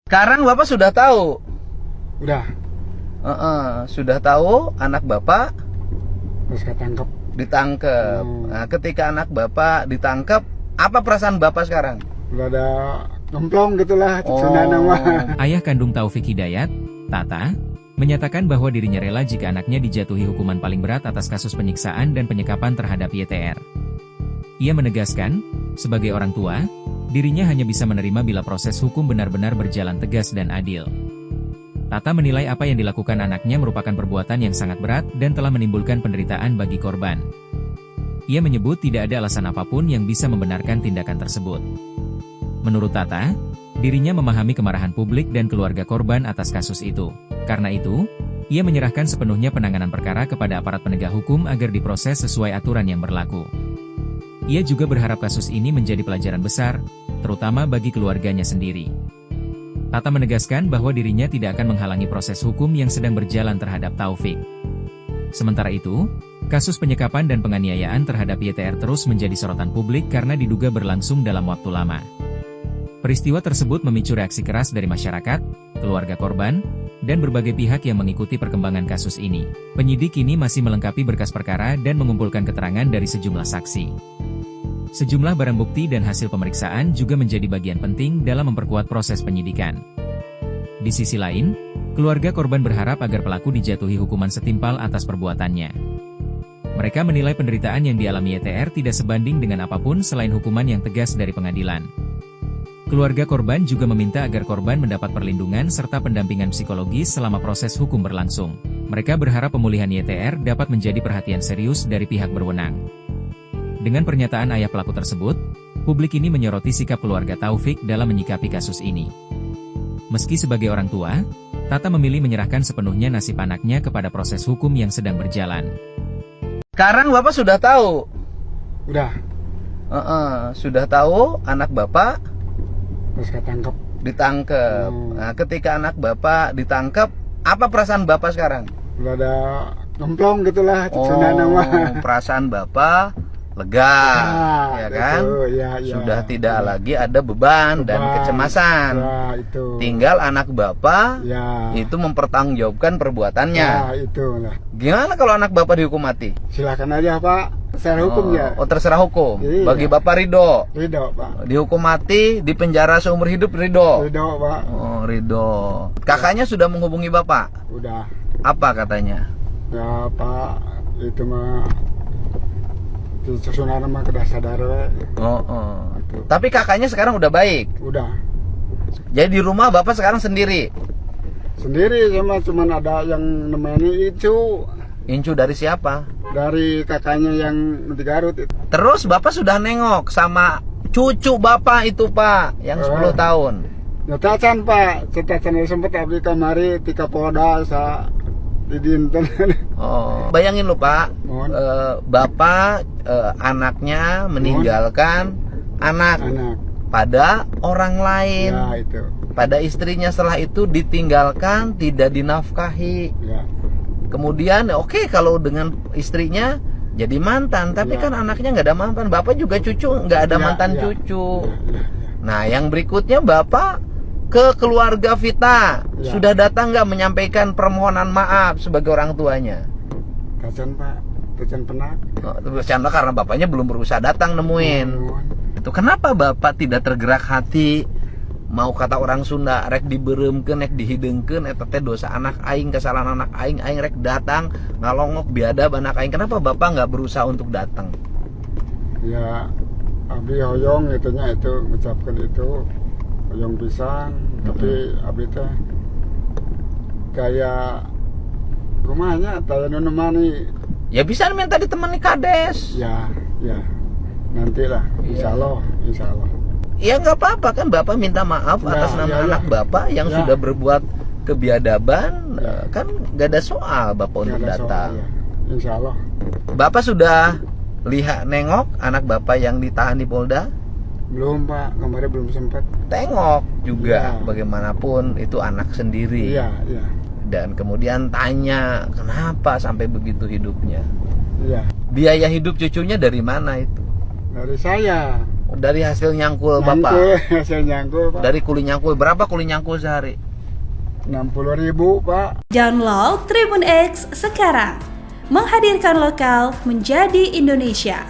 Sekarang Bapak sudah tahu? Udah, Sudah tahu anak Bapak terus ketangkep. ditangkap. Nah, ketika anak Bapak ditangkap, apa perasaan Bapak sekarang? Udah ada gemplong gitulah, Oh. nama. Ayah kandung Taufik Hidayat, Tata, menyatakan bahwa dirinya rela jika anaknya dijatuhi hukuman paling berat atas kasus penyiksaan dan penyekapan terhadap YTR. Ia menegaskan, sebagai orang tua, dirinya hanya bisa menerima bila proses hukum benar-benar berjalan tegas dan adil. Tata menilai apa yang dilakukan anaknya merupakan perbuatan yang sangat berat dan telah menimbulkan penderitaan bagi korban. Ia menyebut tidak ada alasan apapun yang bisa membenarkan tindakan tersebut. Menurut Tata, dirinya memahami kemarahan publik dan keluarga korban atas kasus itu. Karena itu, ia menyerahkan sepenuhnya penanganan perkara kepada aparat penegak hukum agar diproses sesuai aturan yang berlaku. Ia juga berharap kasus ini menjadi pelajaran besar, terutama bagi keluarganya sendiri. Tata menegaskan bahwa dirinya tidak akan menghalangi proses hukum yang sedang berjalan terhadap Taufik. Sementara itu, kasus penyekapan dan penganiayaan terhadap YTR terus menjadi sorotan publik karena diduga berlangsung dalam waktu lama. Peristiwa tersebut memicu reaksi keras dari masyarakat, keluarga korban, dan berbagai pihak yang mengikuti perkembangan kasus ini. Penyidik kini masih melengkapi berkas perkara dan mengumpulkan keterangan dari sejumlah saksi. Sejumlah barang bukti dan hasil pemeriksaan juga menjadi bagian penting dalam memperkuat proses penyidikan. Di sisi lain, keluarga korban berharap agar pelaku dijatuhi hukuman setimpal atas perbuatannya. Mereka menilai penderitaan yang dialami YTR tidak sebanding dengan apapun selain hukuman yang tegas dari pengadilan. Keluarga korban juga meminta agar korban mendapat perlindungan serta pendampingan psikologis selama proses hukum berlangsung. Mereka berharap pemulihan YTR dapat menjadi perhatian serius dari pihak berwenang. Dengan pernyataan ayah pelaku tersebut, publik ini menyoroti sikap keluarga Taufik dalam menyikapi kasus ini. Meski sebagai orang tua, Tata memilih menyerahkan sepenuhnya nasib anaknya kepada proses hukum yang sedang berjalan. Sekarang Bapak sudah tahu? Udah, Sudah tahu anak Bapak terus ketangkep. ditangkap. Nah, ketika anak Bapak ditangkap, apa perasaan Bapak sekarang? Udah ada gemplong gitulah, nama. Perasaan Bapak lega, ya kan? Ya. Sudah tidak lagi ada beban dan kecemasan. Ya, itu. Tinggal anak Bapak Ya. itu mempertanggungjawabkan perbuatannya. Ya, itulah. Gimana kalau anak Bapak dihukum mati? Silakan aja, Pak. Secara hukum ya. Oh, terserah hukum. Iya. Bagi Bapak ridho. Ridho, Pak. Dihukum mati, di penjara seumur hidup ridho. Ridho, Pak. Oh, ridho. Kakaknya sudah menghubungi Bapak. Udah. Apa katanya? Ya, Pak, itu mah disusunan mah kedah sadar we. Gitu. Tapi kakaknya sekarang udah baik. Udah. Jadi di rumah Bapak sekarang sendiri. Sendiri cuman ada yang nemeni itu Incu dari siapa? dari kakaknya yang di Garut itu. Terus Bapak sudah nengok sama cucu Bapak itu, Pak, yang 10 tahun. Nyetacan, Pak, cetacan sempet abdi kamari ti Kapolda sa di dinten. Oh, bayangin lu, Pak. Mohon. Bapak anaknya meninggalkan anak pada orang lain. Ya, itu. Pada istrinya, setelah itu ditinggalkan, tidak dinafkahi. Ya. Kemudian oke, kalau dengan istrinya jadi mantan, tapi Ya. kan anaknya nggak ada mantan. Bapak juga cucu nggak ada Ya, mantan ya. cucu. Ya. Nah, yang berikutnya Bapak ke keluarga Vita Ya. sudah datang nggak menyampaikan permohonan maaf sebagai orang tuanya? Kacan, Pak. Kacan pernah. Bercanda karena bapaknya belum berusaha datang nemuin. Itu kenapa Bapak tidak tergerak hati? Mau kata orang Sunda, rek diberemkeun, rek dihidengkeun, eta teh dosa anak aing, kesalahan anak aing, aing rek datang ngalongok biadab anak aing. Kenapa Bapak nggak berusaha untuk datang? Ya, abdi hoyong itunya itu mengucapkan itu hoyong pisan, tapi abdi teh kayak rumahnya taya nu nemani. Ya bisa minta ditemani kades. Ya. Nantilah, insyaallah. Ya nggak apa-apa kan, Bapak minta maaf atas nama anak Bapak yang Ya. sudah berbuat kebiadaban. Ya. Kan nggak ada soal Bapak untuk datang. Ya. Insyaallah. Bapak sudah lihat nengok anak Bapak yang ditahan di Polda? Belum, Pak, kemarin belum sempat. Tengok juga, Ya. bagaimanapun itu anak sendiri. Iya. Dan kemudian tanya kenapa sampai begitu hidupnya. Iya. Biaya hidup cucunya dari mana itu? Dari saya. dari hasil nyangkul Nyangkul, Bapak. hasil nyangkul Pak. Dari kuli nyangkul, berapa kuli nyangkul sehari? 60.000 Pak. Download Tribun X sekarang. Menghadirkan lokal menjadi Indonesia.